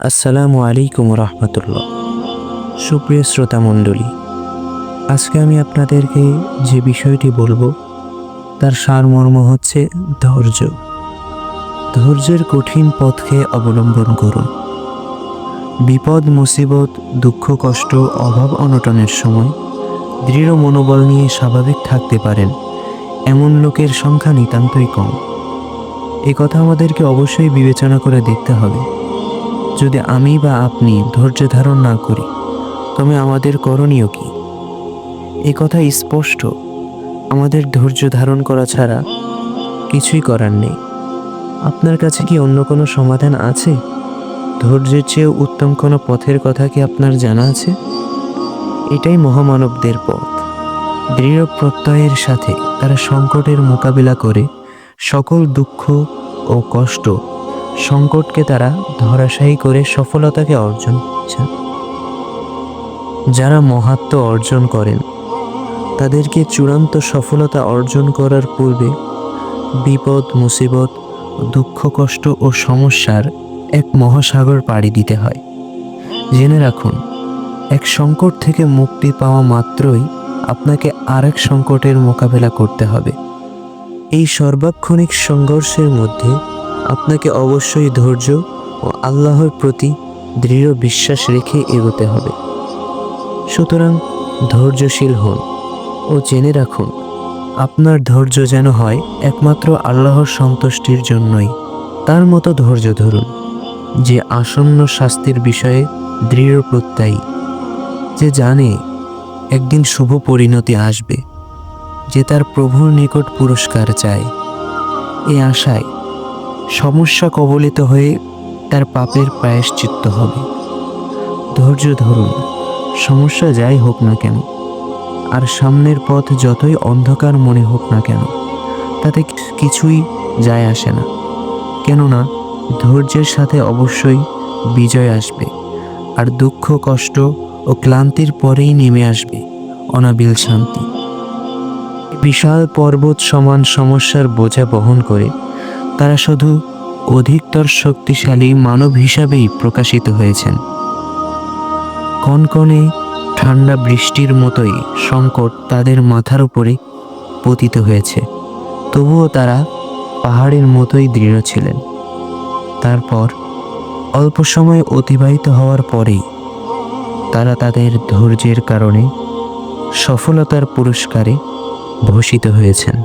আসসালামু আলাইকুম রহমতুল্লাহ। সুপ্রিয় শ্রোতা মণ্ডলী, আজকে আমি আপনাদেরকে যে বিষয়টি বলবো তার সারমর্ম হচ্ছে ধৈর্য। ধৈর্যের কঠিন পথকে অবলম্বন করুন। বিপদ, মুসিবত, দুঃখ, কষ্ট, অভাব, অনটনের সময় দৃঢ় মনোবল নিয়ে স্বাভাবিক থাকতে পারেন এমন লোকের সংখ্যা নিতান্তই কম। এ কথা আমাদেরকে অবশ্যই বিবেচনা করে দেখতে হবে। যদি আমি বা আপনি ধৈর্য ধারণ না করি, তবে আমাদের করণীয় কি? এ কথা স্পষ্ট, আমাদের ধৈর্য ধারণ করা ছাড়া কিছুই করার নেই। আপনার কাছে কি অন্য কোনো সমাধান আছে? ধৈর্যের চেয়েও উত্তম কোনো পথের কথা কি আপনার জানা আছে? এটাই মহামানবদের পথ। দৃঢ় প্রত্যয়ের সাথে তারা সংকটের মোকাবিলা করে সকল দুঃখ ও কষ্ট, সংকটকে তারা ধরাশায়ী করে সফলতাকে অর্জন করছেন। যারা মহাত্ম অর্জন করেন তাদেরকে চূড়ান্ত সফলতা অর্জন করার পূর্বে বিপদ, মুসিবত, দুঃখ, কষ্ট ও সমস্যার এক মহাসাগর পাড়ি দিতে হয়। জেনে রাখুন, এক সংকট থেকে মুক্তি পাওয়া মাত্রই আপনাকে আরেক সংকটের মোকাবেলা করতে হবে। এই সর্বাক্ষণিক সংঘর্ষের মধ্যে আপনাকে অবশ্যই ধৈর্য ও আল্লাহর প্রতি দৃঢ় বিশ্বাস রেখে এগোতে হবে। সুতরাং ধৈর্যশীল হন ও জেনে রাখুন, আপনার ধৈর্য যেন হয় একমাত্র আল্লাহর সন্তুষ্টির জন্যই। তার মতো ধৈর্য ধরুন যে আসন্ন শাস্তির বিষয়ে দৃঢ় প্রত্যয়ী, যে জানে একদিন শুভ পরিণতি আসবে, যে তার প্রভুর নিকট পুরস্কার চায়। এই আশায় সমস্যা কবলিত হয়ে তার পাপের প্রায়শ্চিত্ত হবে। ধৈর্য ধরুন, সমস্যা যাই হোক না কেন, আর সামনের পথ যতই অন্ধকার মনে হোক না কেন, তাতে কিছুই যায় আসে না। কেননা ধৈর্যের সাথে অবশ্যই বিজয় আসবে, আর দুঃখ, কষ্ট ও ক্লান্তির পরেই নেমে আসবে অনাবিল শান্তি। বিশাল পর্বত সমান সমস্যার বোঝা বহন করে তারা শুধু অধিকতর শক্তিশালী মানব হিসাবেই প্রকাশিত হয়েছেন। কনকনে ঠান্ডা বৃষ্টির মতোই সংকট তাদের মাথার উপরে পতিত হয়েছে, তবুও তারা পাহাড়ের মতোই দৃঢ় ছিলেন। তারপর অল্প সময় অতিবাহিত হওয়ার পরেই তারা তাদের ধৈর্যের কারণে সফলতার পুরস্কারে ভূষিত হয়েছেন।